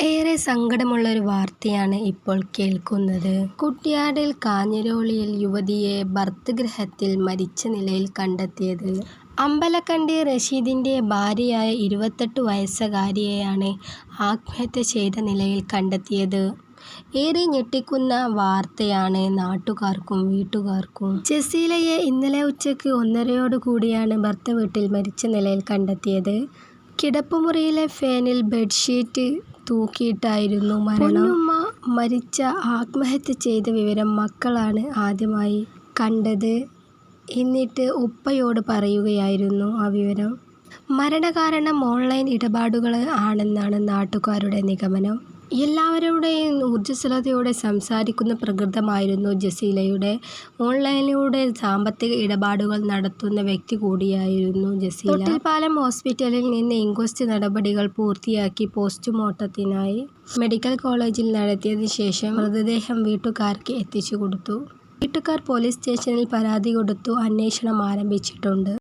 ഏറെ സങ്കടമുള്ളൊരു വാർത്തയാണ് ഇപ്പോൾ കേൾക്കുന്നത്. കുറ്റ്യാടിൽ കാഞ്ഞിരോളിയിൽ യുവതിയെ ഭർതൃഗൃഹത്തിൽ മരിച്ച നിലയിൽ കണ്ടെത്തിയത്. അമ്പലക്കണ്ടി റഷീദിന്റെ ഭാര്യയായ 28 വയസ്സുകാരിയെയാണ് ആത്മഹത്യ ചെയ്ത നിലയിൽ കണ്ടെത്തിയത്. ഏറെ ഞെട്ടിക്കുന്ന വാർത്തയാണ് നാട്ടുകാർക്കും വീട്ടുകാർക്കും. ജസീലയെ ഇന്നലെ ഉച്ചയ്ക്ക് 1:30 ഭർതൃവീട്ടിൽ മരിച്ച നിലയിൽ കണ്ടെത്തിയത്. കിടപ്പുമുറിയിലെ ഫാനിൽ ബെഡ്ഷീറ്റ് തൂക്കിയിട്ടായിരുന്നു മരണം. പൊന്നുമ്മ മരിച്ച ആത്മഹത്യ ചെയ്ത വിവരം മക്കളാണ് ആദ്യമായി കണ്ടത്. എന്നിട്ട് ഉപ്പയോട് പറയുകയായിരുന്നു ആ വിവരം. മരണകാരണം ഓൺലൈൻ ഇടപാടുകൾ ആണെന്നാണ് നാട്ടുകാരുടെ നിഗമനം. എല്ലാവരുടെയും ഊർജ്ജസ്വലതയോടെ സംസാരിക്കുന്ന പ്രകൃതമായിരുന്നു ജസീലയുടെ. ഓൺലൈനിലൂടെ സാമ്പത്തിക ഇടപാടുകൾ നടത്തുന്ന വ്യക്തി കൂടിയായിരുന്നു ജസീല. തൊട്ടിൽപ്പാലം ഹോസ്പിറ്റലിൽ നിന്ന് ഇൻക്വസ്റ്റ് നടപടികൾ പൂർത്തിയാക്കി പോസ്റ്റ്മോർട്ടത്തിനായി മെഡിക്കൽ കോളേജിൽ നടത്തിയതിന് ശേഷം മൃതദേഹം വീട്ടുകാർക്ക് എത്തിച്ചു കൊടുത്തു. വീട്ടുകാർ പോലീസ് സ്റ്റേഷനിൽ പരാതി കൊടുത്തു. അന്വേഷണം ആരംഭിച്ചിട്ടുണ്ട്.